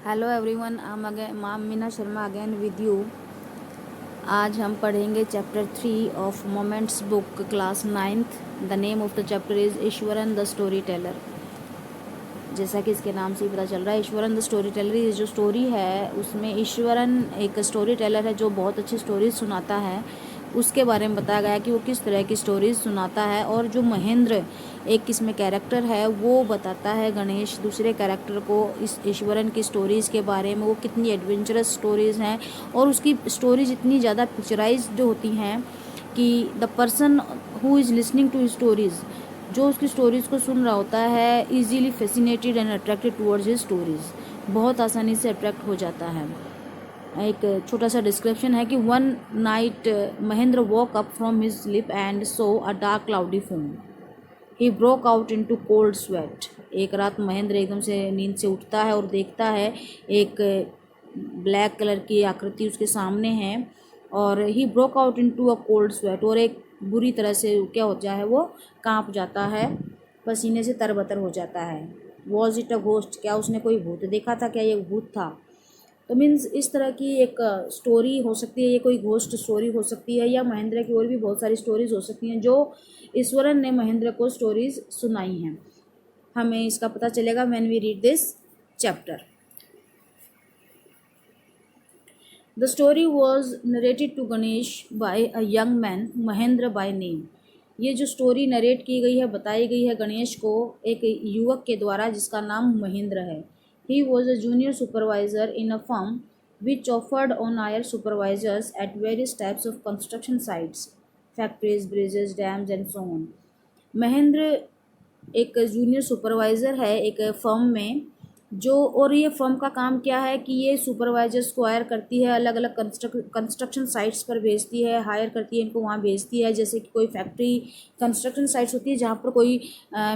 Hello everyone, I'm Meena Sharma again with you. आज हम पढ़ेंगे chapter 3 of moments book class 9th। The name of the chapter is Eswaran the story teller. जैसा कि इसके नाम से ही पता चल रहा है, ईश्वरन द स्टोरी टेलर, ये जो स्टोरी है उसमें ईश्वरन एक स्टोरी टेलर है जो बहुत अच्छी स्टोरीज सुनाता है। उसके बारे में बताया गया है कि वो किस तरह की स्टोरीज सुनाता है। और जो महेंद्र एक इसमें कैरेक्टर है वो बताता है गणेश दूसरे कैरेक्टर को इस ईश्वरन की स्टोरीज़ के बारे में, वो कितनी एडवेंचरस स्टोरीज़ हैं और उसकी स्टोरीज इतनी ज़्यादा पिक्चराइज्ड होती हैं कि the person who is listening to stories, जो उसकी स्टोरीज़ को सुन रहा होता है, easily fascinated and attracted towards his stories, बहुत आसानी से अट्रैक्ट हो जाता है। एक छोटा सा डिस्क्रिप्शन है कि one night Mahendra walk up from his sleep and so a dark cloudy foam. He broke out into cold sweat. एक रात महेंद्र एकदम से नींद से उठता है और देखता है एक ब्लैक कलर की आकृति उसके सामने है और he broke out into a cold sweat, और एक बुरी तरह से क्या हो जाता है, वो कांप जाता है, पसीने से तरबतर हो जाता है। Was it a ghost? क्या उसने कोई भूत देखा था? क्या ये भूत था? तो मीन्स इस तरह की एक स्टोरी हो सकती है, ये कोई घोस्ट स्टोरी हो सकती है, या महेंद्र की और भी बहुत सारी स्टोरीज हो सकती हैं जो ईश्वरन ने महेंद्र को स्टोरीज सुनाई हैं। हमें इसका पता चलेगा when we read this chapter. The story was narrated to Ganesh by a young man Mahendra by name. ये जो स्टोरी नरेट की गई है, बताई गई है गणेश को एक युवक के द्वारा जिसका नाम महेंद्र है। ही was a junior supervisor in a firm which offered on hire supervisors at various types of construction sites, factories, bridges, dams and so on। Mahendra एक जूनियर सुपरवाइज़र है एक फर्म में, जो और ये फर्म का काम क्या है कि ये सुपरवाइजर्स को हायर करती है, अलग अलग कंस्ट्रक्शन साइट्स पर भेजती है, हायर करती है, इनको वहाँ भेजती है। जैसे कि कोई फैक्ट्री कंस्ट्रक्शन साइट्स होती है जहाँ पर कोई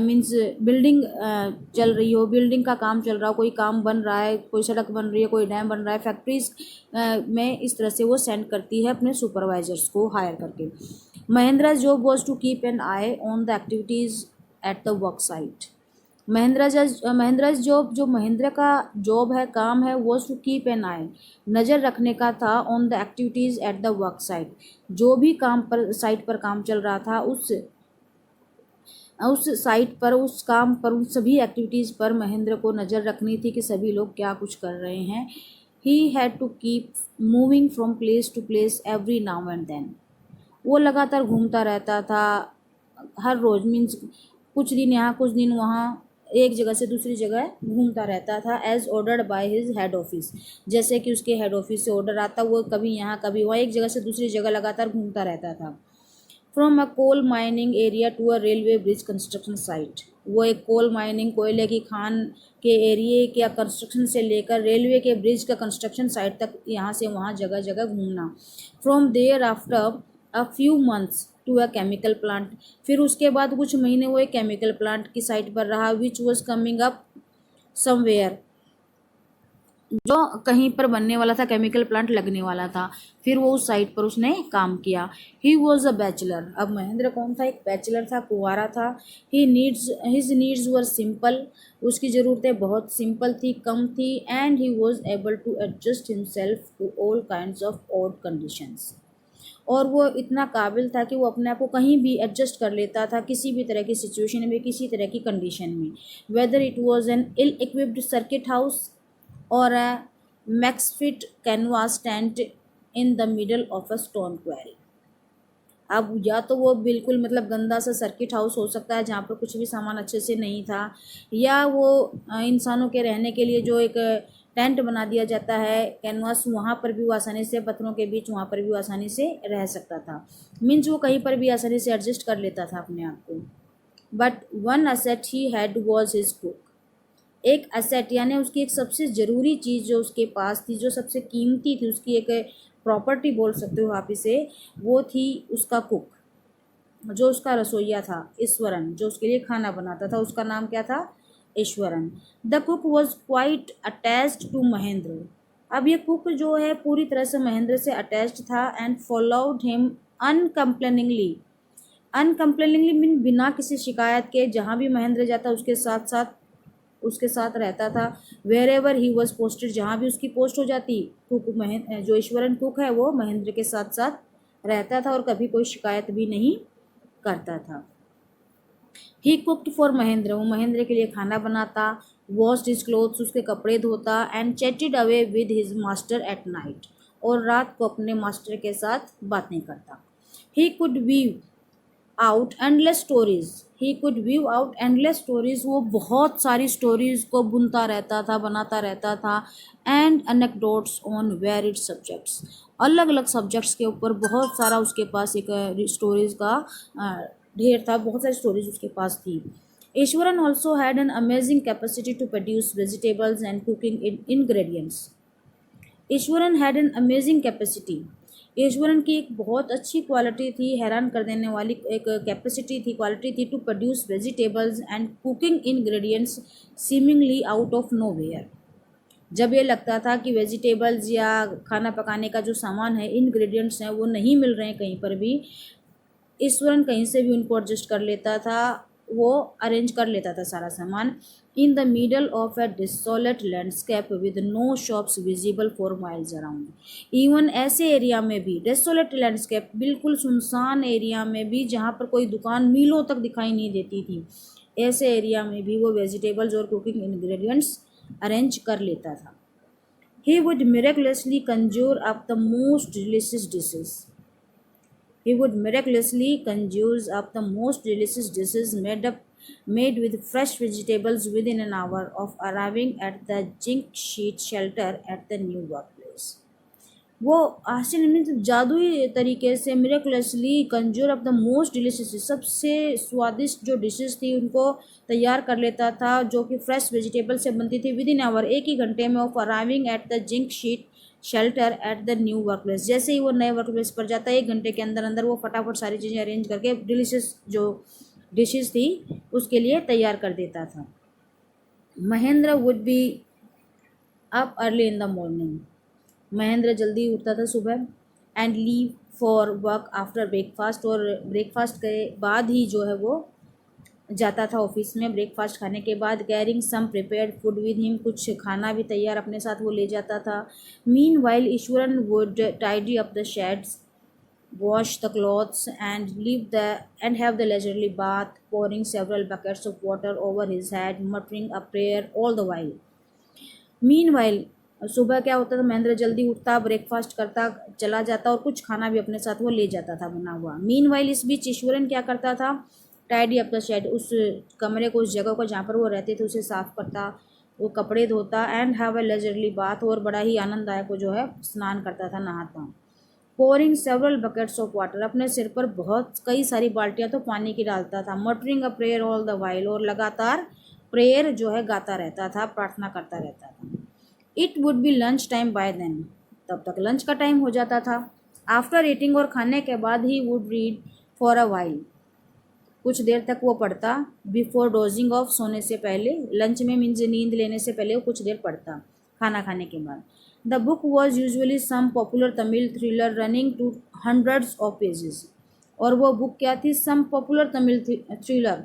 मीन्स बिल्डिंग चल रही हो, बिल्डिंग का काम चल रहा हो, कोई काम बन रहा है, कोई सड़क बन रही है, कोई डैम बन रहा है, फैक्ट्रीज में इस तरह से वो सेंड करती है अपने सुपरवाइजर्स को हायर करके। Mahendra job was to keep an eye on the activities at the work site. Mahendra job, जो महिंद्रा का जॉब है, काम है, was to keep an eye, नज़र रखने का था, on the activities at the work site, जो भी काम पर साइट पर काम चल रहा था उस साइट पर, उस काम पर, उन सभी एक्टिविटीज़ पर महेंद्र को नज़र रखनी थी कि सभी लोग क्या कुछ कर रहे हैं। He had to keep moving from place to place every now and then. वो लगातार घूमता रहता था हर रोज़, मीन्स कुछ दिन यहाँ कुछ दिन वहाँ, एक जगह से दूसरी जगह घूमता रहता था, as ordered by his head office. जैसे कि उसके हेड ऑफिस से ऑर्डर आता, वो कभी यहाँ कभी वहाँ, एक जगह से दूसरी जगह लगातार घूमता रहता था। From a coal mining area to a railway bridge construction site. वो एक कोल माइनिंग, कोयले की खान के एरिए के कंस्ट्रक्शन से लेकर रेलवे के ब्रिज का कंस्ट्रक्शन साइट तक, यहाँ से वहाँ जगह जगह घूमना। From there after a few months to a chemical plant. फिर उसके बाद कुछ महीने वो एक केमिकल प्लांट की साइट पर रहा, which was coming up somewhere, जो कहीं पर बनने वाला था, केमिकल प्लांट लगने वाला था। फिर वो उस साइट पर उसने काम किया। He was a bachelor. अब महेंद्र कौन था? एक बैचलर था, कुंवारा था। His needs were simple. उसकी ज़रूरतें बहुत सिंपल थी, कम थी। And he was able to adjust himself to all kinds of odd conditions. और वो इतना काबिल था कि वो अपने आप को कहीं भी एडजस्ट कर लेता था, किसी भी तरह की सिचुएशन में, किसी तरह की कंडीशन में। Whether it was an ill equipped circuit house और a Maxfit canvas tent in the middle of a stone quarry। अब या तो वो बिल्कुल मतलब गंदा सा सर्किट हाउस हो सकता है जहाँ पर कुछ भी सामान अच्छे से नहीं था, या वो इंसानों के रहने के लिए जो एक टेंट बना दिया जाता है, कैनवास, वहाँ पर भी वो आसानी से, पत्थरों के बीच, वहाँ पर भी वो आसानी से रह सकता था। मीन्स वो कहीं पर भी आसानी से एडजस्ट कर लेता था अपने आप को। But one asset he had was his cook. एक एसेट यानी उसकी एक सबसे ज़रूरी चीज़ जो उसके पास थी, जो सबसे कीमती थी, उसकी एक प्रॉपर्टी बोल सकते हो आप इसे, वो थी उसका कुक, जो उसका रसोइया था, ईश्वरन, जो उसके लिए खाना बनाता था। उसका नाम क्या था? Ishwaran. The cook was quite attached to Mahendra. अब ये कुक जो है पूरी तरह से महेंद्र से अटैच्ड था। And followed him uncomplainingly. Uncomplainingly mean बिना किसी शिकायत के, जहाँ भी महेंद्र जाता उसके साथ साथ उसके साथ रहता था। Wherever he was posted, जहाँ भी उसकी पोस्ट हो जाती, जो ईश्वरन कुक है वो महेंद्र के साथ साथ रहता था और कभी कोई शिकायत भी नहीं करता था। ही कुकड फॉर महेंद्र, वो महेंद्र के लिए खाना बनाता, वॉश्ड हिज क्लोथ्स, उसके कपड़े धोता, and chatted away with his master at night, और रात को अपने मास्टर के साथ बातें करता। He could weave out endless stories, he could weave out endless stories, वो बहुत सारी स्टोरीज को बुनता रहता था, बनाता रहता था। एंड अनेक्डोट्स ऑन वेरिड सब्जेक्ट्स, अलग अलग सब्जेक्ट्स के ऊपर बहुत सारा उसके पास एक स्टोरीज का ढेर था, बहुत सारी स्टोरीज उसके पास थी। Ishwaran also had an amazing capacity to produce vegetables and cooking ingredients. Ishwaran had an amazing capacity, Ishwaran की एक बहुत अच्छी क्वालिटी थी, हैरान कर देने वाली एक कैपेसिटी थी, क्वालिटी थी, to produce vegetables and cooking ingredients seemingly out of nowhere. जब ये लगता था कि वेजिटेबल्स या खाना पकाने का जो सामान है, इंग्रेडिएंट्स हैं, वो नहीं मिल रहे हैं कहीं पर भी, ईश्वरन कहीं से भी उनको एडजस्ट कर लेता था, वो अरेंज कर लेता था सारा सामान। In the middle of a desolate landscape with no shops visible for miles around, even ऐसे एरिया में भी, डिसोलेट लैंडस्केप बिल्कुल सुनसान एरिया में भी जहाँ पर कोई दुकान मीलों तक दिखाई नहीं देती थी, ऐसे एरिया में भी वो वेजिटेबल्स और कुकिंग इंग्रेडिएंट्स अरेंज कर लेता था। He would miraculously conjure up the most delicious dishes. He would miraculously conjure up the most delicious dishes made with fresh vegetables within an hour of arriving at the zinc sheet shelter at the new workplace. वो आश्चर्य में जादुई तरीके से miraculously conjure of the most delicious, सबसे स्वादिष्ट जो dishes थी उनको तैयार कर लेता था, जो कि फ्रेश वेजिटेबल से बनती थी, विद इन आवर, एक ही घंटे में, of arriving at the zinc sheet shelter at the new work place. जैसे ही वो नए वर्क प्लेस पर जाता है, एक घंटे के अंदर अंदर वो फटाफट सारी चीज़ें अरेंज करके डिलीशियस जो डिशेस थी उसके लिए तैयार कर देता था। Mahendra would be up early in the morning, Mahendra जल्दी उठता था सुबह, and leave for work after breakfast, और ब्रेकफास्ट के बाद ही जो है वो जाता था ऑफिस में, ब्रेकफास्ट खाने के बाद। Carrying some prepared food with him, कुछ खाना भी तैयार अपने साथ वो ले जाता था। Mean while Eswaran would tidy up the shades, wash the clothes and have the leisurely bath, pouring several buckets of water over his head, muttering a prayer all the while. Meanwhile, सुबह क्या होता था, महेंद्र जल्दी उठता, ब्रेकफास्ट करता, चला जाता और कुछ खाना भी अपने साथ वो ले जाता था बना हुआ। मीनवाइल, इस बीच ईश्वरन क्या करता था, टाइडी अप द शेड, उस कमरे को, उस जगह को जहाँ पर वो रहते थे उसे साफ करता, वो कपड़े धोता, and have a leisurely bath, और बड़ा ही आनंददायक वो जो है स्नान करता था, नहाता। Pouring several buckets of water, अपने सिर पर बहुत कई सारी बाल्टियाँ तो पानी की डालता था। Muttering a prayer all the while, और लगातार प्रेयर जो है गाता रहता था, प्रार्थना करता रहता था। It would be lunch time by then, तब तक लंच का टाइम हो जाता था। आफ्टर ईटिंग, और खाने के बाद, he would read for a while, कुछ देर तक वो पढ़ता। बिफोर डोजिंग ऑफ, सोने से पहले, लंच में मीन्स नींद लेने से पहले वो कुछ देर पढ़ता खाना खाने के बाद। The book was usually some popular Tamil thriller running to hundreds of pages, और वो बुक क्या थी, some popular Tamil thriller,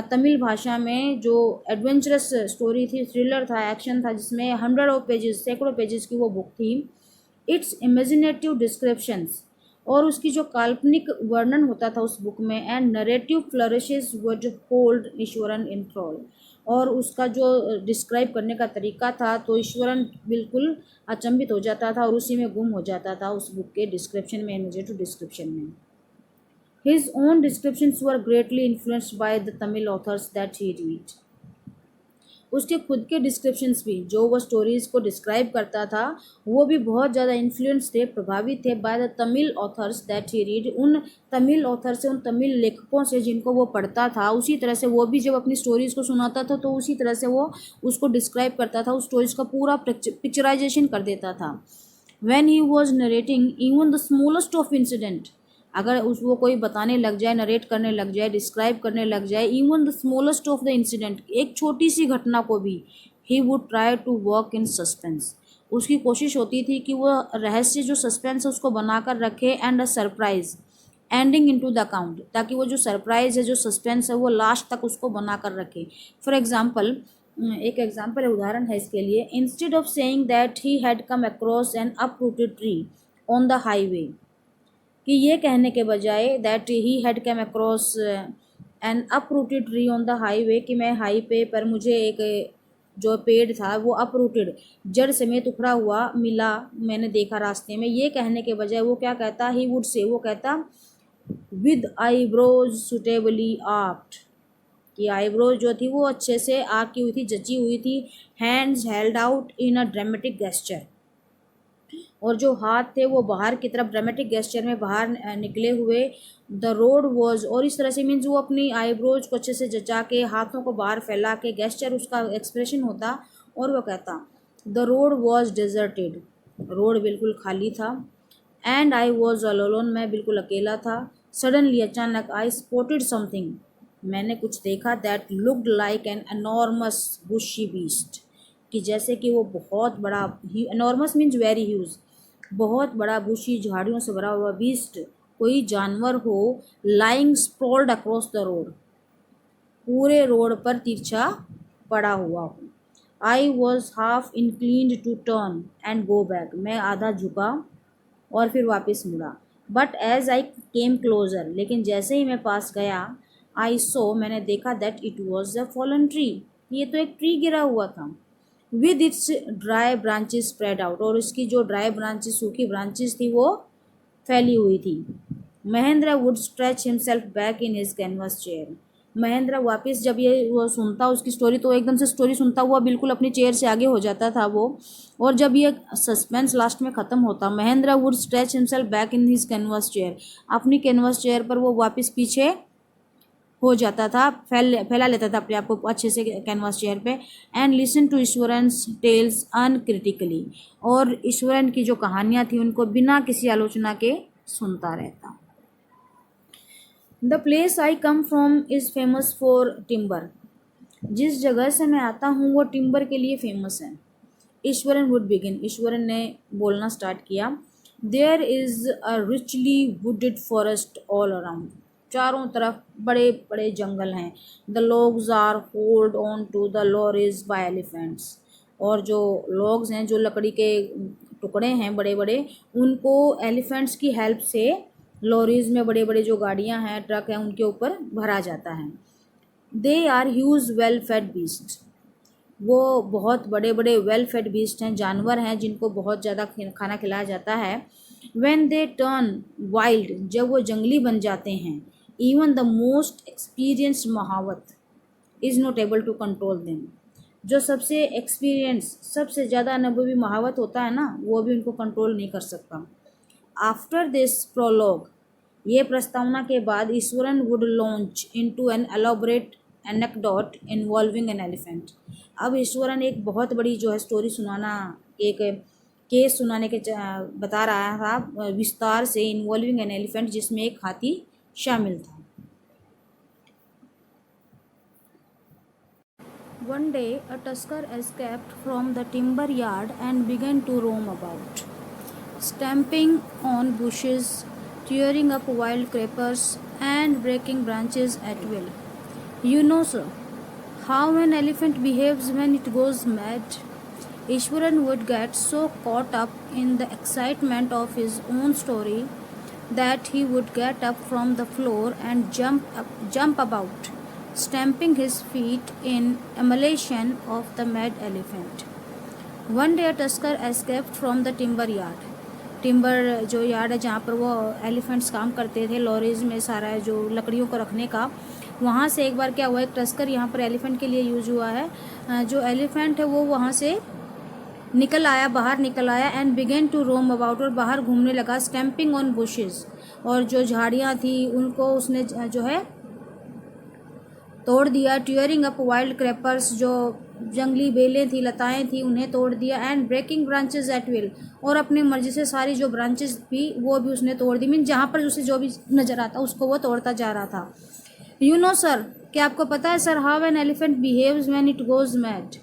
Tamil भाषा में जो एडवेंचरस स्टोरी थी, थ्रिलर था, एक्शन था, जिसमें 100 ऑफ पेजेस, सैकड़ों पेजेस की वो बुक थी। इट्स इमेजिनेटिव डिस्क्रिप्शंस, और उसकी जो काल्पनिक वर्णन होता था उस बुक में, and narrative flourishes would hold Iswaran in thrall, और उसका जो डिस्क्राइब करने का तरीका था तो ईश्वरन बिल्कुल अचंभित हो जाता था और उसी में गुम हो जाता था, उस बुक के डिस्क्रिप्शन में, इमेजिनेटिव डिस्क्रिप्शन में। His own descriptions were greatly influenced by the Tamil authors that he read. उसके खुद के डिस्क्रिप्शंस भी, जो वो स्टोरीज़ को डिस्क्राइब करता था, वो भी बहुत ज़्यादा इन्फ्लुएंस थे, प्रभावित थे by the Tamil authors that he read, उन तमिल ऑथर से, उन तमिल लेखकों से जिनको वो पढ़ता था। उसी तरह से वो भी जब अपनी स्टोरीज़ को सुनाता था तो उसी तरह से वो उसको डिस्क्राइब करता था, उस स्टोरीज़ का पूरा पिक्चराइजेशन कर देता था। When he was narrating even the smallest of incident, अगर उस वो कोई बताने लग जाए, नरेट करने लग जाए, डिस्क्राइब करने लग जाए, even the smallest of the incident, एक छोटी सी घटना को भी, he would try to work in suspense, उसकी कोशिश होती थी कि वो रहस्य जो सस्पेंस है उसको बनाकर रखे, and a surprise ending into the account, ताकि वो जो सरप्राइज है, जो सस्पेंस है, वो लास्ट तक उसको बनाकर रखे। फॉर एग्जाम्पल, एक एग्जाम्पल है, उदाहरण है इसके लिए। Instead of saying that he had come across N uprooted tree on the highway, कि ये कहने के बजाय that he had come across N uprooted tree on the highway, कि मैं हाईवे पर मुझे एक जो पेड़ था वो अपरूटेड, जड़ समेत उखड़ा हुआ मिला, मैंने देखा रास्ते में, ये कहने के बजाय वो क्या कहता, ही वुड से, वो कहता विद आईब्रोज सुटेबली आर्क्ड, कि आईब्रोज जो थी वो अच्छे से आर्क की हुई थी, जची हुई थी। Hands held out in a dramatic gesture, और जो हाथ थे वो बाहर की तरफ ड्रामेटिक गेस्चर में बाहर निकले हुए। द रोड वॉज, और इस तरह से मीन्स वो अपनी आईब्रोज को अच्छे से जचा के हाथों को बाहर फैला के, गेस्चर उसका एक्सप्रेशन होता, और वो कहता the road was deserted, road बिल्कुल खाली था। एंड आई वॉज अलोन, मैं बिल्कुल अकेला था। सडनली, अचानक, आई स्पॉटेड समथिंग, मैंने कुछ देखा, that looked like an enormous bushy beast, कि जैसे कि वो बहुत बड़ा, एनॉर्मस मीन्स वेरी ह्यूज, बहुत बड़ा बुशी झाड़ियों से भरा हुआ बीस्ट, कोई जानवर हो, lying sprawled across the road, पूरे रोड पर तिरछा पड़ा हुआ हो। I was half inclined to turn and go back, मैं आधा झुका और फिर वापस मुड़ा। But as I came closer, लेकिन जैसे ही मैं पास गया, आई सो, मैंने देखा, that it was a fallen tree, ये तो एक ट्री गिरा हुआ था। With its dry branches spread out, और इसकी जो ड्राई ब्रांचेस, सूखी ब्रांचेस थी, वो फैली हुई थी। Mahendra would stretch himself back in his canvas chair, Mahendra वापस जब ये वो सुनता उसकी स्टोरी, तो एकदम से स्टोरी सुनता हुआ बिल्कुल अपनी चेयर से आगे हो जाता था वो। और जब ये सस्पेंस लास्ट में ख़त्म होता, Mahendra would stretch himself back in his canvas chair, अपनी कैनवास चेयर पर वो वापस पीछे हो जाता था, फैला लेता था अपने आप को अच्छे से कैनवास चेयर पे। And listen to Iswaran's tales uncritically, और ईश्वरन की जो कहानियाँ थी उनको बिना किसी आलोचना के सुनता रहता। The place I come from is famous for timber, जिस जगह से मैं आता हूँ वो टिम्बर के लिए फेमस है। ईश्वरन वुड बिगिन, ईश्वरन ने बोलना स्टार्ट किया। There is a richly wooded forest all around, चारों तरफ बड़े बड़े जंगल हैं। The logs are hold on to the lorries by elephants, और जो लॉग्स हैं, जो लकड़ी के टुकड़े हैं बड़े बड़े, उनको एलिफेंट्स की हेल्प से लॉरीज में, बड़े बड़े जो गाड़ियां हैं, ट्रक हैं, उनके ऊपर भरा जाता है। They are huge well fed beast, वो बहुत बड़े बड़े वेल फेड बीस्ट हैं, जानवर हैं जिनको बहुत ज़्यादा खाना खिलाया जाता है। व्हेन दे टर्न वाइल्ड, जब वो जंगली बन जाते हैं, even the most experienced mahout is not able to control them, जो सबसे एक्सपीरियंस, सबसे ज़्यादा अनुभवी महावत होता है ना, वो भी उनको कंट्रोल नहीं कर सकता। आफ्टर दिस प्रोलॉग, ये प्रस्तावना के बाद, Ishwaran would launch into an elaborate anecdote involving an elephant, अब ईश्वरन एक बहुत बड़ी जो है स्टोरी सुनाना, एक केस सुनाने के बता रहा था विस्तार से, इन्वॉल्विंग एन एलिफेंट, जिसमें एक हाथी शामिल था। One day, a tusker escaped from the timber yard and began to roam about, stamping on bushes, tearing up wild creepers, and breaking branches at will. You know, sir, how an elephant behaves when it goes mad. Ishwaran would get so caught up in the excitement of his own story that he would get up from the floor and jump about, stamping his feet in emulation of the mad elephant. One day a tusker escaped from the timber yard. Timber जो yard है जहाँ पर वो elephants काम करते थे, lorries में सारा जो लकड़ियों को रखने का, वहाँ से एक बार क्या हुआ, एक टस्कर यहाँ पर एलिफेंट के लिए यूज़ हुआ है। जो एलिफेंट है वो वहाँ से बाहर निकल आया and began to roam about, और बाहर घूमने लगा, स्टैम्पिंग ऑन बुशेस, और जो झाड़ियाँ थी उनको उसने जो है तोड़ दिया। टीयरिंग अप वाइल्ड क्रेपर्स, जो जंगली बेलें थी, लताएं थी, उन्हें तोड़ दिया। And breaking branches at will, और अपनी मर्जी से सारी जो ब्रांचेस थी वो भी उसने तोड़ दी, मीन जहाँ पर उसे जो भी नज़र आता उसको वो तोड़ता जा रहा था। यू नो सर, क्या आपको पता है sir, how an elephant behaves when it goes mad,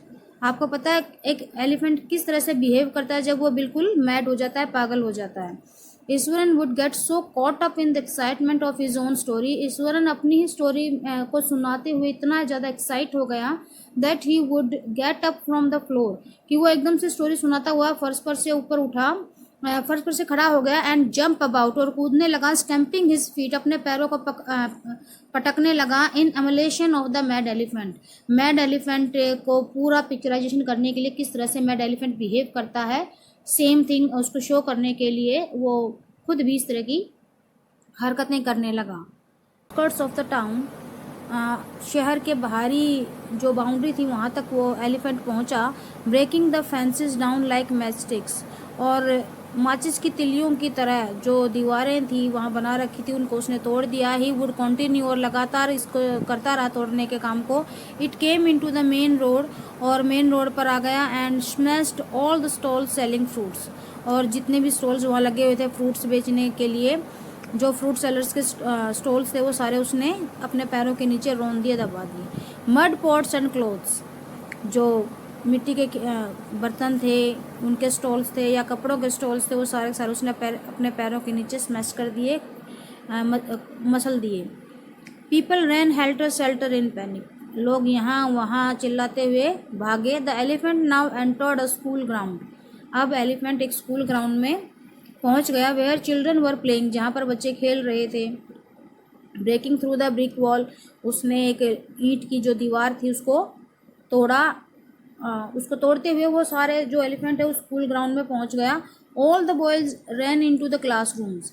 आपको पता है एक एलिफेंट किस तरह से बिहेव करता है जब वो बिल्कुल मैड हो जाता है, पागल हो जाता है। Eswaran would get so caught up in the excitement of his own story, Eswaran अपनी ही स्टोरी को सुनाते हुए इतना ज़्यादा एक्साइट हो गया that he would get up from the floor, कि वो एकदम से स्टोरी सुनाता हुआ फर्श पर से ऊपर उठा, फर्श पर से खड़ा हो गया, एंड जंप अबाउट, और कूदने लगा, स्टैम्पिंग हिज फीट, अपने पैरों को पटकने लगा, in emulation of the mad elephant, mad elephant को पूरा पिक्चराइजेशन करने के लिए किस तरह से मैड एलिफेंट बिहेव करता है, सेम थिंग उसको शो करने के लिए वो खुद भी इस तरह की हरकतें करने लगा। स्कर्ट्स ऑफ द टाउन, शहर के बाहरी जो बाउंड्री थी वहाँ तक वो एलिफेंट पहुँचा, breaking the fences down like matchsticks, और माचिस की तिलियों की तरह जो दीवारें थी वहाँ बना रखी थी उनको उसने तोड़ दिया। ही वुड कंटिन्यू, और लगातार इसको करता रहा तोड़ने के काम को। It came into the main road, और मेन रोड पर आ गया, and smashed all the stalls selling fruits, और जितने भी स्टॉल्स वहाँ लगे हुए थे फ्रूट्स बेचने के लिए, जो फ्रूट सेलर्स के स्टॉल्स थे वो सारे उसने अपने पैरों के नीचे रौंद दिए, दबा दिए। मड पॉट्स एंड क्लोथ्स, जो मिट्टी के बर्तन थे उनके स्टॉल्स थे या कपड़ों के स्टॉल्स थे, वो सारे सारे उसने अपने पैरों के नीचे स्मैश कर दिए, मसल दिए। People ran helter skelter in panic, लोग यहाँ वहाँ चिल्लाते हुए भागे। The elephant now entered a school ground, अब एलिफेंट एक स्कूल ग्राउंड में पहुँच गया। वेयर चिल्ड्रन वर प्लेइंग, जहाँ पर बच्चे खेल रहे थे। Breaking through the brick wall, उसने एक ईंट की जो दीवार थी उसको तोड़ा, उसको तोड़ते हुए वो सारे जो एलिफेंट है उस स्कूल ग्राउंड में पहुंच गया। All the boys ran into the classrooms,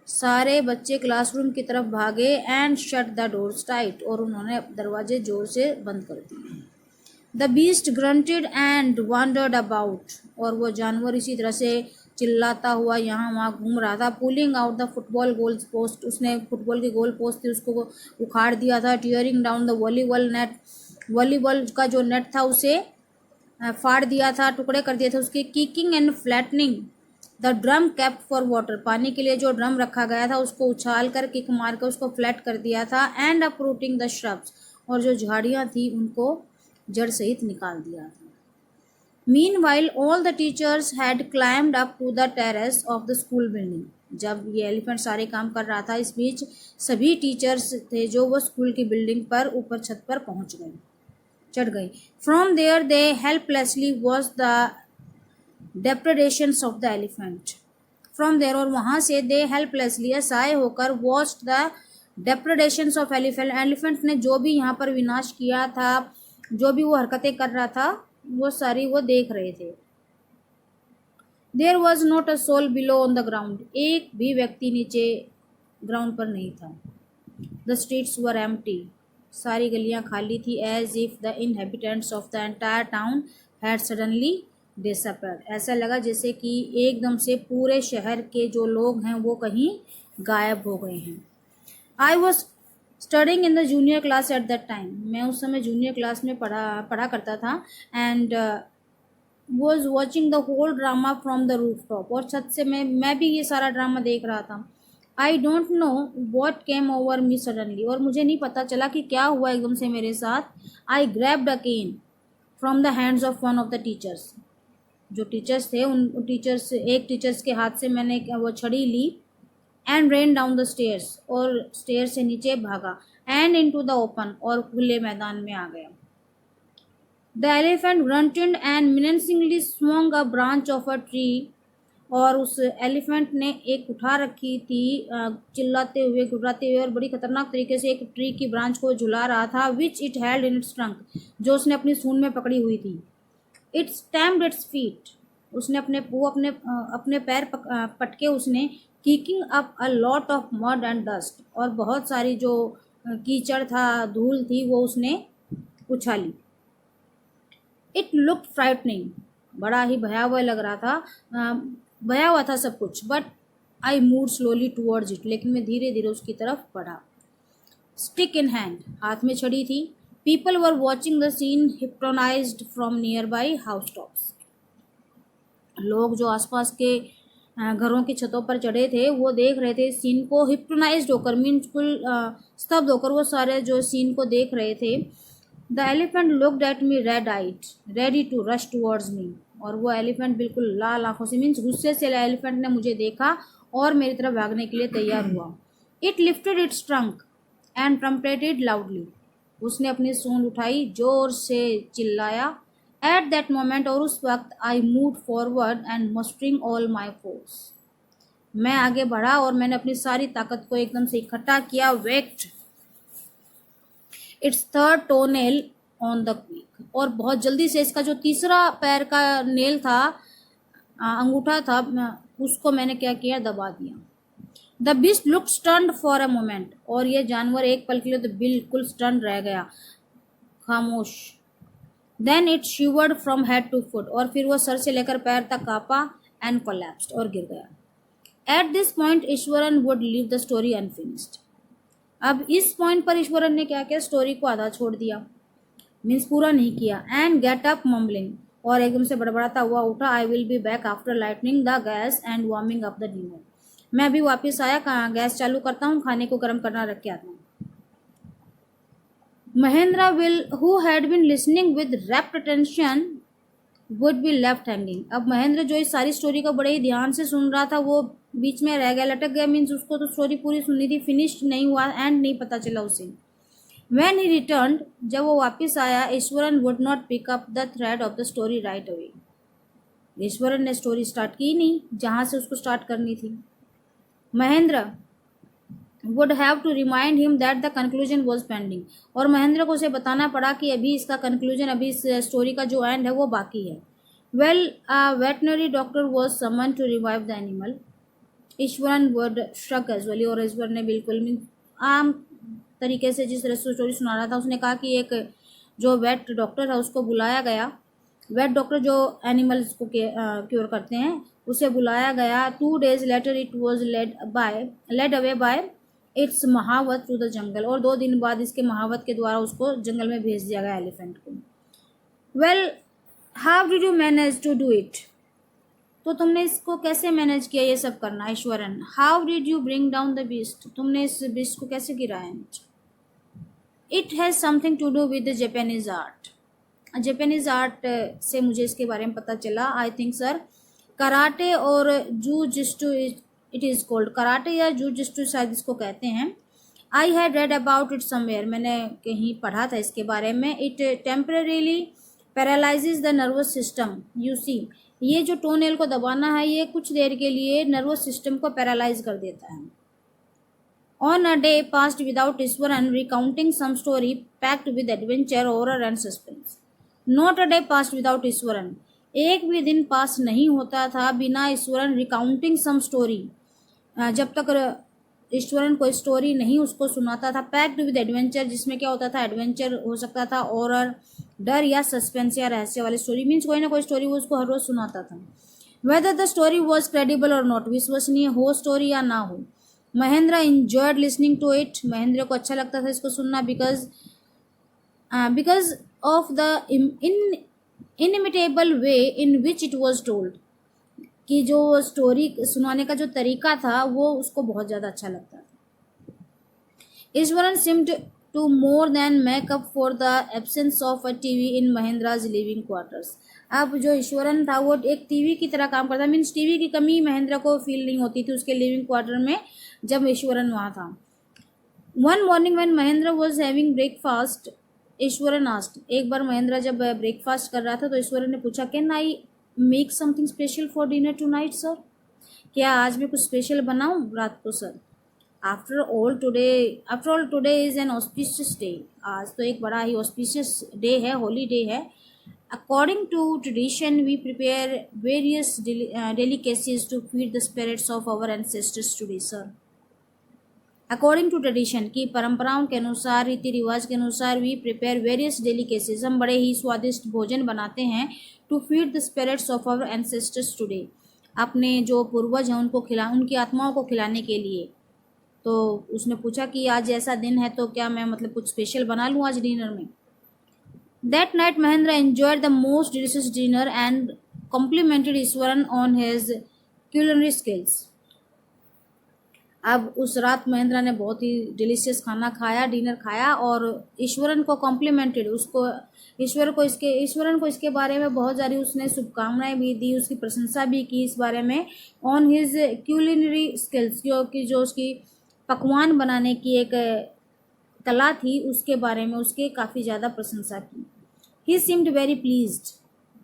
सारे बच्चे क्लासरूम की तरफ भागे। And shut the doors tight, और उन्होंने दरवाजे जोर से बंद कर दिए। The beast granted and wandered about, और वो जानवर इसी तरह से चिल्लाता हुआ यहाँ वहाँ घूम रहा था। Pulling out the football goal post, उसने फुटबॉल की गोल पोस्ट थी उसको उखाड़ दिया था। Tearing down the volleyball net, volleyball का जो नेट था उसे फाड़ दिया था, टुकड़े कर दिए थे उसके। Kicking and flattening the drum cap for water, पानी के लिए जो ड्रम रखा गया था उसको उछाल कर किक मार कर उसको फ्लैट कर दिया था। एंड अपरूटिंग द श्रब्स, और जो झाड़ियाँ थी उनको जड़ सहित निकाल दिया था। Meanwhile all the teachers had climbed up to the terrace of the school building, जब ये एलिफेंट सारे काम कर रहा था इस बीच सभी टीचर्स थे जो वो स्कूल की बिल्डिंग पर ऊपर छत पर पहुंच गए, चढ़ गई। From there they helplessly watch the depredations of the elephant, from there, और वहाँ से दे हेल्पलेसली असहाय होकर watch the depredations of elephant, elephant ने जो भी यहाँ पर विनाश किया था, जो भी वो हरकतें कर रहा था वो सारी वो देख रहे थे। There was not a soul below on the ground, एक भी व्यक्ति नीचे ग्राउंड पर नहीं था। द स्ट्रीट्स वर एम्प्टी, सारी गलियां खाली थी। As if the inhabitants of the entire town had suddenly disappeared, ऐसा लगा जैसे कि एकदम से पूरे शहर के जो लोग हैं वो कहीं गायब हो गए हैं। I was studying in the junior class at that time, मैं उस समय जूनियर क्लास में पढ़ा करता था। And was watching the whole drama from the rooftop, और छत से मैं भी ये सारा ड्रामा देख रहा था। I don't know what came over me suddenly, और मुझे नहीं पता चला कि क्या हुआ एकदम से मेरे साथ। I grabbed a cane from the hands of one of the teachers, जो टीचर्स थे उन टीचर्स, एक टीचर्स के हाथ से मैंने वो छड़ी ली। And ran down the stairs, और स्टेयर से नीचे भागा। एंड इनटू द ओपन, और खुले मैदान में आ गया। The elephant grunted and menacingly swung a branch of a tree, और उस एलिफेंट ने एक उठा रखी थी चिल्लाते हुए घुर्राते हुए और बड़ी खतरनाक तरीके से एक ट्री की ब्रांच को झुला रहा था। Which it held in its trunk, जो उसने अपनी सूंड में पकड़ी हुई थी। इट स्टैम्प्ड इट्स फीट, उसने अपने पैर पटके उसने। Kicking up a lot of mud and dust, और बहुत सारी जो कीचड़ था धूल थी वो उसने उछाली। इट लुक फ्राइटनिंग, बड़ा ही भयावह लग रहा था, भयावह था सब कुछ। But I move slowly towards it, लेकिन मैं धीरे धीरे उसकी तरफ बढ़ा। स्टिक इन हैंड, हाथ में छड़ी थी। People were watching the scene hypnotised from nearby housetops, लोग जो आसपास के घरों की छतों पर चढ़े थे वो देख रहे थे सीन को, हिप्नोटाइज्ड होकर, मीन्स फुल स्तब्ध होकर वो सारे जो सीन को देख रहे थे। The elephant looked at me red eyed ready to rush towards me, और वो एलिफेंट बिल्कुल लाल आंखों से, मीन्स गुस्से से एलिफेंट ने मुझे देखा और मेरी तरफ भागने के लिए तैयार हुआ। It lifted its trunk and trumpeted loudly. उसने अपनी सूंड उठाई, जोर से चिल्लाया। एट दैट मोमेंट, और उस वक्त, I move forward and mustering all my force. मैं आगे बढ़ा और मैंने अपनी सारी ताकत को एकदम से इकट्ठा किया। Whacked its third toe nail on the quick, और बहुत जल्दी से इसका जो तीसरा पैर का नेल था, अंगूठा था, उसको मैंने क्या किया, दबा दिया। The beast look stunned for a moment, और ये जानवर एक पल के लिए तो बिल्कुल स्टन्ड रह गया, खामोश। Then it shivered from head to foot, और फिर वो सर से लेकर पैर तक कांपा। एंड कोलैप्स्ड, और गिर गया। At this point Eswaran would leave the story unfinished. अब इस पॉइंट पर ईश्वरन ने क्या किया, स्टोरी को आधा छोड़ दिया, मीन्स पूरा नहीं किया। एंड गेट अप मम्बलिंग, और एकदम से बड़बड़ाता हुआ उठा। I will be back after lightning the gas and warming up the dinner. मैं अभी वापस आया, कहाँ गैस चालू करता हूँ, खाने को गर्म करना रख के आता हूँ। Mahendra will who had been listening with rapt attention would be left hanging. अब महेंद्र जो इस सारी स्टोरी को बड़े ही ध्यान से सुन रहा था, वो बीच में रह गया, लटक गया, मीन्स उसको तो स्टोरी पूरी सुननी थी, फिनिश्ड नहीं हुआ, एंड नहीं पता चला उसे। When he returned, जब वो वापस आया, Eswaran would not pick up the thread of the story right away. Eswaran ने स्टोरी स्टार्ट की नहीं जहाँ से उसको स्टार्ट करनी थी। Mahendra would have to remind him that the conclusion was pending, और महेंद्र को उसे बताना पड़ा कि अभी इसका कंक्लूजन, अभी इस स्टोरी का जो एंड है वो बाकी है। Well, a veterinary doctor was summoned to revive the animal. Eswaran would shrug casually, और ईश्वर ने बिल्कुल आम तरीके से जिस तरह से स्टोरी सुना रहा था, उसने कहा कि एक जो वेट डॉक्टर है उसको बुलाया गया। वेट डॉक्टर जो एनिमल्स को क्योर करते हैं, उसे बुलाया गया। 2 days later it was led away by its mahout to the jungle, और 2 दिन बाद इसके महावत के द्वारा उसको जंगल में भेज दिया गया, एलिफेंट को। Well, how did you manage to do it? तो तुमने इसको कैसे मैनेज किया, ये सब करना? Ishwaran, how did you bring down the beast? तुमने इस बीस्ट को कैसे गिराया नीचे? It has something to do with the Japanese art. Japanese art से मुझे इसके बारे में पता चला। आई थिंक सर कराटे और jujitsu, it is called karate या जूजिस्टू शायद इसको कहते हैं। I had read about it somewhere, मैंने कहीं पढ़ा था इसके बारे में। It temporarily paralyses the nervous system. You see, ये जो टोनेल को दबाना है, ये कुछ देर के लिए नर्वस सिस्टम को पैरालाइज कर देता है। On a day passed without Iswaran recounting some story packed with adventure, horror and suspense. Not a day passed without Iswaran. एक भी दिन पास नहीं होता था बिना ईश्वरन रिकाउंटिंग सम स्टोरी, जब तक ईश्वरन कोई स्टोरी नहीं उसको सुनाता था। पैक्ड विद एडवेंचर, जिसमें क्या होता था, एडवेंचर हो सकता था, हॉरर, डर या सस्पेंस या रहस्य वाली स्टोरी, मीन्स कोई ना कोई स्टोरी वो उसको हर रोज सुनाता था। Whether the story was credible और नॉट, विश्वसनीय हो स्टोरी या ना हो। Mahendra enjoyed listening to it, Mahendra को अच्छा लगता था इसको सुनना, because of the inimitable way in which it was told, कि जो स्टोरी सुनाने का जो तरीका था वो उसको बहुत ज़्यादा अच्छा लगता था। Eswaran seemed to more than make up for the absence of a TV in Mahendra's living quarters. अब जो ईश्वरन था वो एक टीवी की तरह काम करता, मीन्स टीवी की कमी महेंद्र को फील नहीं होती थी उसके लिविंग क्वार्टर में जब ईश्वरन वहाँ था। One morning when Mahendra was having breakfast, Eswaran asked, एक बार महेंद्र जब ब्रेकफास्ट कर रहा था तो ईश्वरन ने पूछा, can I make something special for dinner tonight sir? क्या आज मैं कुछ स्पेशल बनाऊँ रात को sir? After all today is an auspicious day, आज तो एक बड़ा ही ऑस्पिशियस डे है, होली डे है। According to tradition, we prepare various delicacies to feed the spirits of our ancestors today, sir. According to tradition, की परंपराओं के अनुसार, रीति रिवाज के अनुसार, we prepare various delicacies, हम बड़े ही स्वादिष्ट भोजन बनाते हैं, to feed the spirits of our ancestors today, अपने जो पूर्वज हैं उनकी आत्माओं को खिलाने के लिए। तो उसने पूछा कि आज ऐसा दिन है तो क्या मैं मतलब कुछ स्पेशल बना लूँ आज डिनर में। That night, Mahendra enjoyed the most delicious dinner and complimented Iswaran on his culinary skills. अब उस रात महेंद्र ने बहुत ही डिलीशियस खाना खाया, डिनर खाया, और ईश्वरन को कॉम्प्लीमेंटेड, उसको ईश्वरन को इसके बारे में बहुत सारी उसने शुभकामनाएं भी दी, उसकी प्रशंसा भी की इस बारे में, ऑन हिज क्यूलिनरी स्किल्स, जो उसकी पकवान बनाने की एक कला थी उसके बारे में उसके काफ़ी ज़्यादा प्रशंसा की। ही सीम्ड वेरी प्लीज्ड,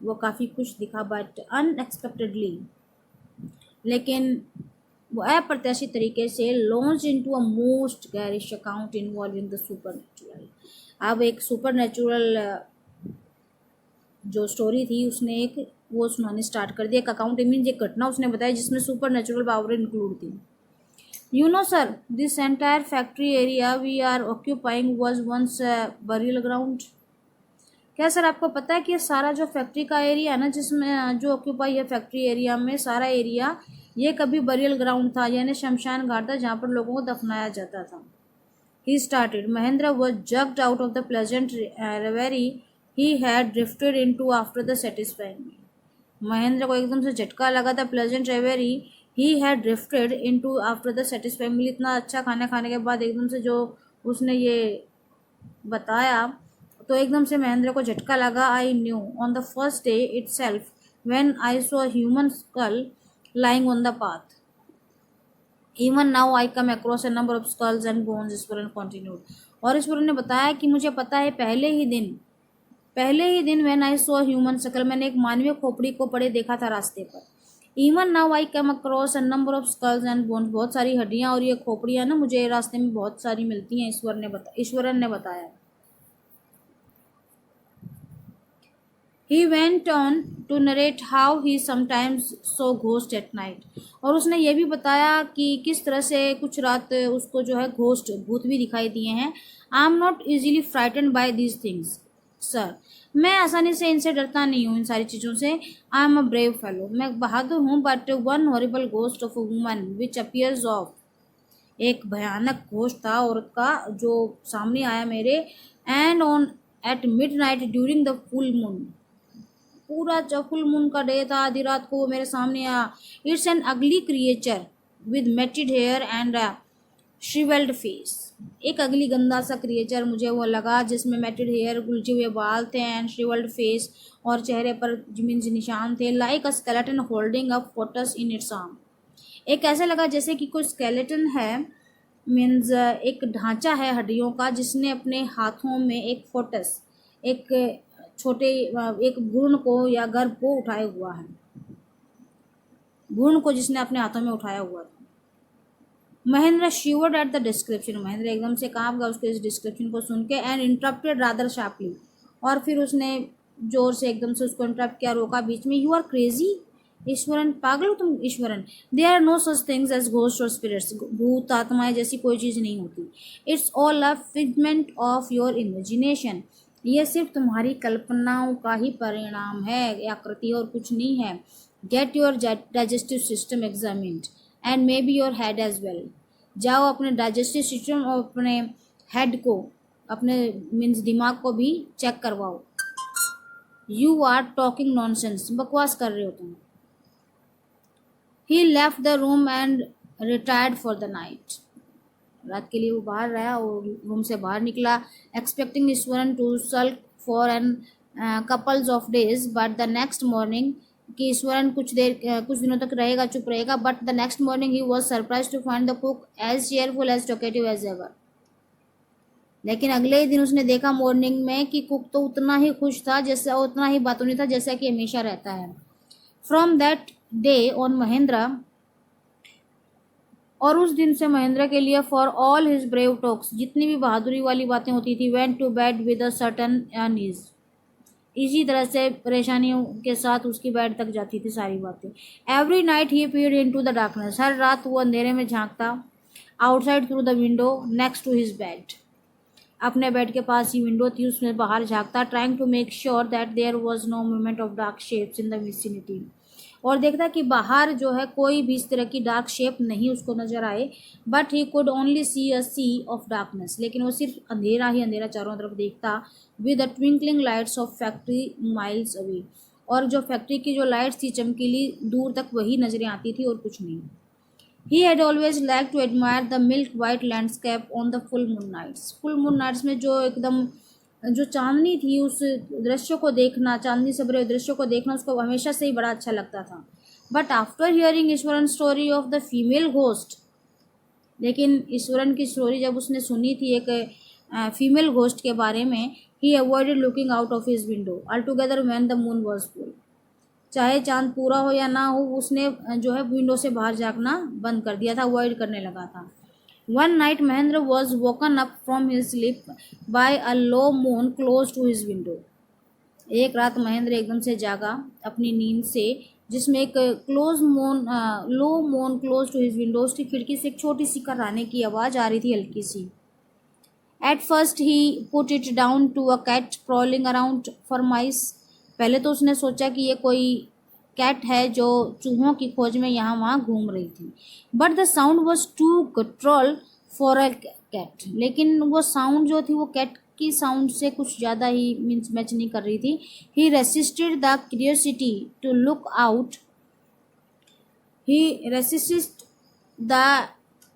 वो काफ़ी खुश दिखा, बट अनएक्सपेक्टेडली, लेकिन वो अप्रत्याशित तरीके से launch into a most garish account involving the super natural. अब एक सुपर नेचुरल जो स्टोरी थी उसने एक वो सुनानी स्टार्ट कर दिया। एक अकाउंट मीन एक घटना उसने बताई जिसमें सुपर नेचुरल पावर इंक्लूड थी। You know sir, this entire factory area we are occupying was once burial ground. क्या सर आपको पता है कि ये सारा जो फैक्ट्री का एरिया है ना, जिसमें जो ऑक्यूपाई है फैक्ट्री एरिया में सारा एरिया, ये कभी बरियल ग्राउंड था, यानी शमशान घाट था जहाँ पर लोगों को दफनाया जाता था। He started, Mahendra was jogged out of the pleasant reverie he had drifted into after the satisfying. Mahendra को एकदम से झटका लगा था pleasant reverie he had drifted into after the satisfying meal. इतना अच्छा खाना खाने के बाद एकदम से जो उसने ये बताया तो एकदम से महेंद्र को झटका लगा। I knew on the first day itself when I saw human school lying on the path. Even now I come across a number of skulls and bones, Eswaran continued। और ईश्वरन ने बताया कि मुझे पता है पहले ही दिन when I saw human skull, मैंने एक मानवीय खोपड़ी को पड़े देखा था रास्ते पर। Even now I come across a number of skulls and bones, बहुत सारी हड्डियां और ये खोपड़ियां ना मुझे रास्ते में बहुत सारी मिलती हैं, ईश्वरन ने बताया। He went on to narrate how he sometimes saw ghost at night, और उसने ये भी बताया कि किस तरह से कुछ रात उसको जो है घोस्ट भूत भी दिखाई दिए हैं। I am not easily frightened by these things sir, मैं आसानी से इनसे डरता नहीं हूँ इन सारी चीज़ों से। I am a brave fellow, मैं बहादुर हूँ, but one horrible ghost of a woman which appears of, एक भयानक घोस्ट था औरत का जो सामने आया मेरे, and on at mid night during the full moon, पूरा जब फुल मून का डे था आधी रात को वो मेरे सामने आया। It's an ugly creature with matted hair and shrivelled face, एक अगली गंदा सा क्रिएचर मुझे वो लगा जिसमें मेटेड हेयर, उलझे हुए बाल थे, एंड श्रिवेल्ड फेस, और चेहरे पर मीन्स निशान थे। Like a skeleton holding a photos in its arm, एक ऐसे लगा जैसे कि कोई स्केलेटन है, मीन्स एक ढांचा है हड्डियों का जिसने अपने हाथों में एक फोटस, एक छोटे एक भ्रूण को या गर्भ को उठाया हुआ है, भ्रूण को जिसने अपने हाथों में उठाया हुआ था। Mahendra शिवर्ड at the description, Mahendra एकदम से कांप गया उसके इस डिस्क्रिप्शन को सुन के, एंड इंटरप्टेड रादर शार्पली, और फिर उसने जोर से एकदम से उसको इंटरप्ट किया, रोका बीच में। यू आर क्रेजी ईश्वरन, पागल हो तुम Ishwaran, they are no such things as ghost और स्पिरिट्स, भूत आत्माएं जैसी कोई चीज़ नहीं होती। It's all a figment of your imagination, ये सिर्फ तुम्हारी कल्पनाओं का ही परिणाम है, आकृति और कुछ नहीं है। Get your digestive system examined and maybe your head as well, जाओ अपने डाइजेस्टिव सिस्टम और अपने हेड को, अपने मीन्स दिमाग को भी चेक करवाओ। यू आर टॉकिंग नॉनसेंस, बकवास कर रहे हो तुम। He left the room and retired for the night, रात के लिए वो बाहर रहा और रूम से बाहर निकला, expecting Iswaran to sulk for an couples of days, but the next morning, कि ईश्वरन कुछ दिनों तक रहेगा, चुप रहेगा, but the next morning he was surprise to find the cook as cheerful as talkative as ever. लेकिन अगले ही दिन उसने देखा मॉर्निंग में कि कुक तो उतना ही खुश था जैसा, उतना ही बातूनी था जैसा कि हमेशा रहता है। From that day on Mahendra, और उस दिन से महेंद्र के लिए for all his brave talks, जितनी भी बहादुरी वाली बातें होती थी, went to bed with a certain unease, इसी तरह से परेशानियों के साथ उसकी बेड तक जाती थी सारी बातें। Every night he peered into the darkness, हर रात वो अंधेरे में झांकता, outside through the window next to his bed, अपने बेड के पास ही विंडो थी उसमें बाहर झांकता, trying to make sure that there was no movement of dark shapes in the vicinity, और देखता कि बाहर जो है कोई भी इस तरह की डार्क शेप नहीं उसको नजर आए। But he could only see a sea of darkness, लेकिन वो सिर्फ अंधेरा ही अंधेरा चारों तरफ देखता, with the twinkling lights of factory miles away, और जो फैक्ट्री की जो लाइट्स थी चमकीली दूर तक वही नजरें आती थी और कुछ नहीं। He had always like to admire the milk white landscape on the full moon nights. Full moon nights में जो एकदम जो चांदनी थी उस दृश्य को देखना, चांदनी से भरे दृश्य को देखना उसको हमेशा से ही बड़ा अच्छा लगता था। But after hearing Eswaran story of the female ghost, लेकिन ईश्वरन की स्टोरी जब उसने सुनी थी एक फीमेल घोस्ट के बारे में, he avoided looking out of his window altogether when the moon was full. चाहे चांद पूरा हो या ना हो, उसने जो है विंडो से बाहर झांकना बंद कर दिया था, अवॉइड करने लगा था। One night Mahendra was woken up from his sleep by a low moon close to his window. एक रात महेंद्र एकदम से जागा अपनी नींद से, जिसमें एक low moon close to his window, उसकी खिड़की से एक छोटी सी कराने की आवाज़ आ रही थी, हल्की सी। At first he put it down to a cat prowling around for mice. पहले तो उसने सोचा कि ये कोई कैट है जो चूहों की खोज में यहाँ वहाँ घूम रही थी। But the sound was too guttural for a cat, लेकिन वो साउंड जो थी वो कैट की साउंड से कुछ ज़्यादा ही मीन्स मैच नहीं कर रही थी। He resisted the curiosity to look out He resisted the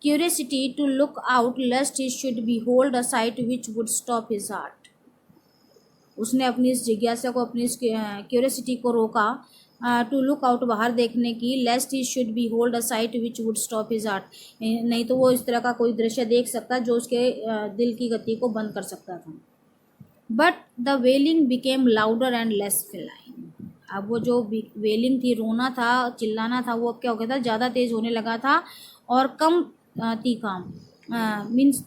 curiosity to look out lest he should behold a sight which would stop his heart. उसने अपनी इस जिज्ञासा को, अपनी इस क्यूरियोसिटी को रोका टू लुक आउट, बाहर देखने की, lest he should behold a sight which would stop his heart, नहीं तो वो इस तरह का कोई दृश्य देख सकता जो उसके दिल की गति को बंद कर सकता था। But the wailing became louder and less feline. अब वो जो वेलिंग थी, रोना था, चिल्लाना था, वो अब क्या हो गया था, ज़्यादा तेज होने लगा था और कम तीखा, मीन्स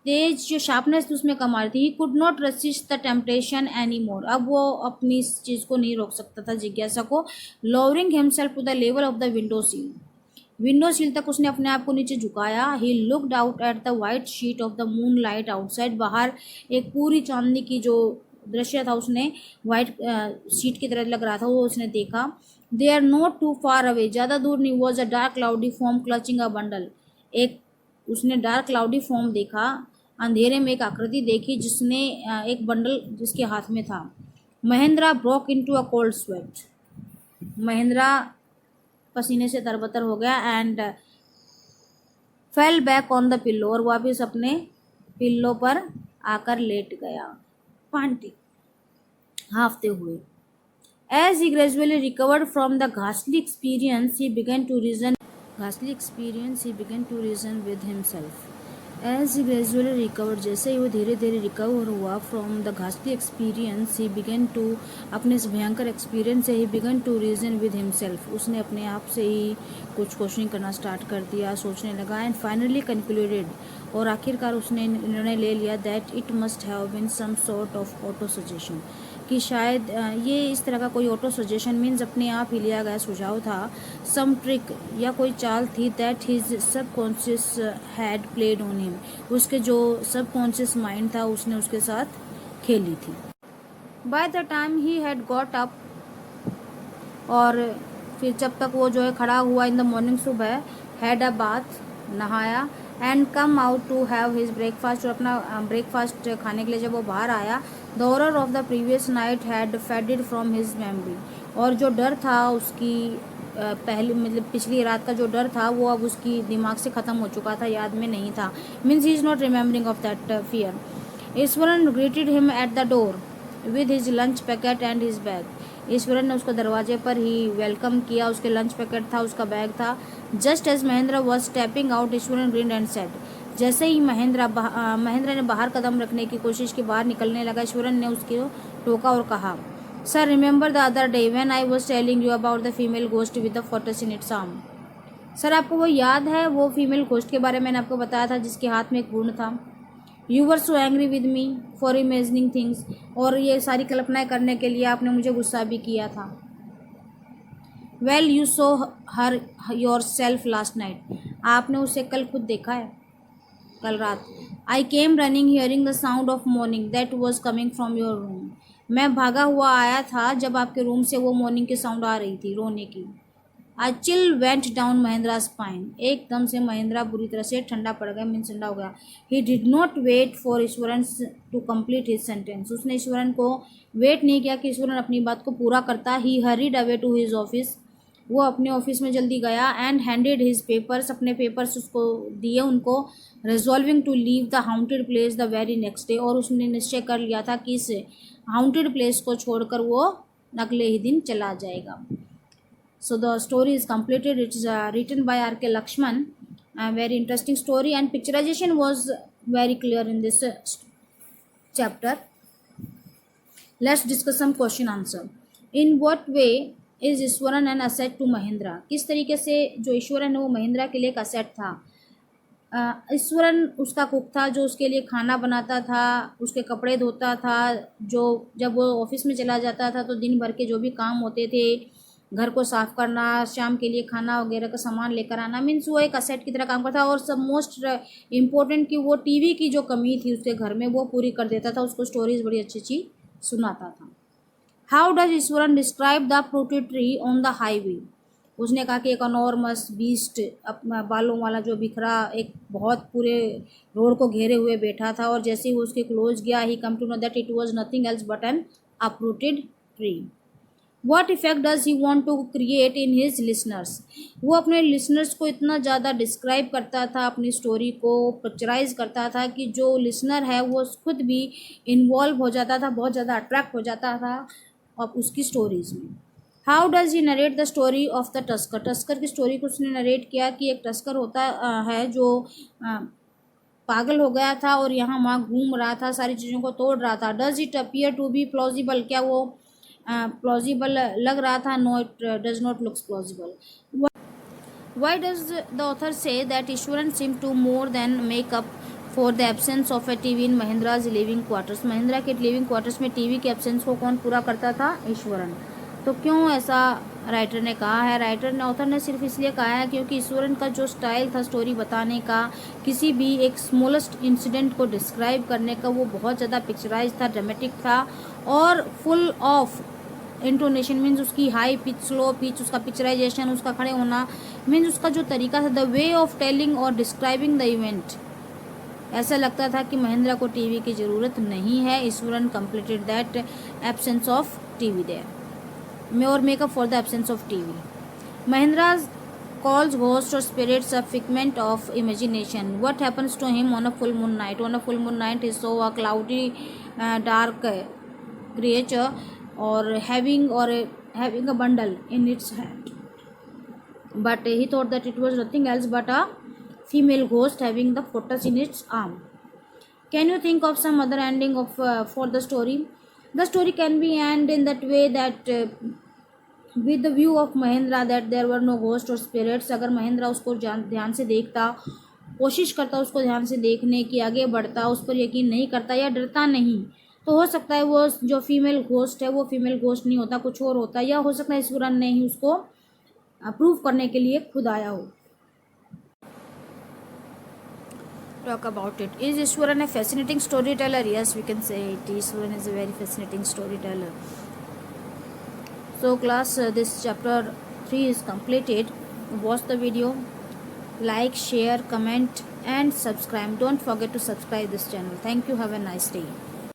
तेज जो शार्पनेस थी उसमें कम आ रही थी। He could not resist the temptation anymore. अब वो अपनी इस चीज़ को नहीं रोक सकता था, जिज्ञासा को। Lowering himself to the level of the window sill, window sill तक उसने अपने आप को नीचे झुकाया। He looked out at the white sheet of the moonlight outside. बाहर एक पूरी चांदनी की जो दृश्य था उसने वाइट शीट की तरह लग रहा था, वो उसने देखा। They are not too far away, ज़्यादा दूर नहीं। Was a dark cloudy form clutching a bundle, एक उसने डार्क क्लाउडी फॉर्म देखा, अंधेरे में एक आकृति देखी जिसने एक बंडल जिसके हाथ में था। Mahindra broke into a cold sweat, Mahindra पसीने से तरबतर हो गया। And fell back on the pillow, और वापस अपने पिल्लो पर आकर लेट गया, पांटी हाफते हुए। As he gradually recovered from the ghastly experience he began to reason with himself. As he gradually recovered, जैसे ही वो धीरे धीरे रिकवर हुआ from the ghastly experience, he began to, अपने इस भयंकर एक्सपीरियंस से he began to reason with himself, उसने अपने आप से ही कुछ क्वेश्चनिंग करना स्टार्ट कर दिया, सोचने लगा। एंड फाइनली कंक्लूडेड, और आखिरकार उसने निर्णय ले लिया that it must have been some sort of auto suggestion, कि शायद ये इस तरह का कोई ऑटो सजेशन मीन्स अपने आप ही लिया गया सुझाव था, सम ट्रिक या कोई चाल थी, that his subconscious had played on him, उसके जो सबकॉन्शियस माइंड था उसने उसके साथ खेली थी। By the time he had got up, और फिर जब तक वो जो है खड़ा हुआ इन द मॉर्निंग, सुबह, हैड अ बाथ, नहाया, and come out to have his breakfast, और अपना ब्रेकफास्ट खाने के लिए जब वो बाहर आया, the horror of the previous night had faded from his memory, और जो डर था उसकी पहले मतलब पिछली रात का जो डर था वो अब उसकी दिमाग से ख़त्म हो चुका था, याद में नहीं था, means he is not remembering of that fear. Eswaran greeted him at the door with his lunch packet and his bag. Eswaran ने उसको दरवाजे पर ही वेलकम किया, उसके लंच पैकेट था, उसका बैग था। Just as Mahendra was stepping out, Ishwaran green and said, जैसे ही महेंद्र ने बाहर कदम रखने की कोशिश की, बाहर निकलने लगा, ईश्वरन ने उसको टोका और कहा, sir remember the other day when I was telling you about the female ghost with the photos in its arm. Sir आपको वो याद है, वो फीमेल घोस्ट के बारे में मैंने आपको बताया था जिसके हाथ में एक घूर्ण था। You were so angry with me for imagining things, और ये सारी कल्पनाएं करने के लिए आपने मुझे गुस्सा भी किया था। Well you saw her yourself last night, आपने उसे कल खुद देखा है, कल रात। I came running hearing the sound of moaning that was coming from your room, मैं भागा हुआ आया था जब आपके रूम से वो मॉर्निंग की साउंड आ रही थी, रोने की। A chill went down Mahendra spine, एकदम से महेंद्रा बुरी तरह से ठंडा पड़ गया, मीन ठंडा हो गया। He did not wait for Ishwaran to complete his sentence, उसने ईश्वरन को वेट नहीं किया कि ईश्वरन अपनी बात को पूरा करता। He hurried away to his office, वो अपने ऑफिस में जल्दी गया एंड हैंडेड हिज पेपर्स, अपने पेपर्स उसको दिए उनको, resolving to leave the haunted place the very next day, और उसने निश्चय कर लिया था कि इस हाउंटेड प्लेस को छोड़कर वो अगले ही दिन चला जाएगा. So the story is completed. It is written by R.K. Lakshman. A very interesting story, and picturization was very clear in this chapter. Let's discuss some question answer. In what way is Eswaran an asset to Mahindra? किस तरीके से जो ईश्वरन है वो महिंद्रा के लिए एक asset था. ईश्वरन उसका कुक था जो उसके लिए खाना बनाता था, उसके कपड़े धोता था, जो जब वो ऑफिस में चला जाता था तो दिन भर के जो भी काम होते थे, घर को साफ़ करना, शाम के लिए खाना वगैरह का सामान लेकर आना, मीन्स वो एक असेट की तरह काम करता. और सब मोस्ट इम्पोर्टेंट कि वो टीवी की जो कमी थी उसके घर में वो पूरी कर देता था, उसको स्टोरीज बड़ी अच्छी अच्छी सुनाता था. How does Ishwaran describe the fruity tree on the highway? उसने कहा कि एक अनॉर्मस बीस्ट, अपना बालों वाला जो बिखरा एक बहुत पूरे रोड को घेरे हुए बैठा था, और जैसे ही वो उसके क्लोज गया he came to know that it was nothing else but an uprooted tree. What effect does he want to create in his listeners? वो अपने लिसनर्स को इतना ज़्यादा डिस्क्राइब करता था, अपनी स्टोरी को पिक्चराइज करता था कि जो लिसनर है वो खुद भी इन्वॉल्व हो जाता था, बहुत ज़्यादा अट्रैक्ट हो जाता था और उसकी स्टोरीज़ में. How does he narrate the story of the tusker? Tusker की स्टोरी को उसने नरेट किया कि एक टस्कर होता है जो पागल हो गया था और यहाँ वहाँ घूम रहा था, सारी चीज़ों को तोड़ रहा था. Does it appear to be plausible? क्या वो प्लॉजिबल लग रहा था? No, it does not looks plausible. Why does the author say that Ishwaran seemed to more than make up for the absence of a TV in Mahindra's living quarters? Mahindra के living quarters में TV के absence को कौन पूरा करता था? ईश्वरन. तो क्यों ऐसा राइटर ने कहा है? राइटर ने, ऑथर ने सिर्फ इसलिए कहा है क्योंकि ईश्वरन का जो स्टाइल था स्टोरी बताने का, किसी भी एक स्मॉलेस्ट इंसिडेंट को डिस्क्राइब करने का, वो बहुत ज़्यादा पिक्चराइज था, ड्रामेटिक था और फुल ऑफ इंटोनेशन. मीन्स उसकी हाई पिच, स्लो पिच, उसका पिक्चराइजेशन, उसका खड़े होना, मीन्स उसका जो तरीका था, द वे ऑफ टेलिंग और डिस्क्राइबिंग द इवेंट, ऐसा लगता था कि महिंद्रा को टीवी की ज़रूरत नहीं है. Iswaran completed that absence of TV there और make up for the absence of TV. Mahindra calls ghosts or spirits a figment of imagination. What happens to him on a full moon night? On a full moon night he saw a cloudy dark creature or having a bundle in its hand, but he thought that it was nothing else but a female ghost having the photos in its arm. Can you think of some other ending of for the story? The story can be end in that way that with the view of Mahindra that there were no ghosts or spirits. अगर महिंद्रा उसको ध्यान से देखता, कोशिश करता उसको ध्यान से देखने की, आगे बढ़ता, उस पर यकीन नहीं करता या डरता नहीं, तो हो सकता है वो जो फीमेल घोस्ट है वो फीमेल घोस्ट नहीं होता, कुछ और होता, या हो सकता है ईश्वरन ने ही उसको प्रूव करने के लिए खुद आया हो. Talk about it. Is Ishwaran a fascinating storyteller? Yes, we can say it. Ishwaran is a very fascinating storyteller. So class, this chapter 3 is completed. Watch the video, like, share, comment and subscribe. Don't forget to subscribe this channel. Thank you. Have a nice day.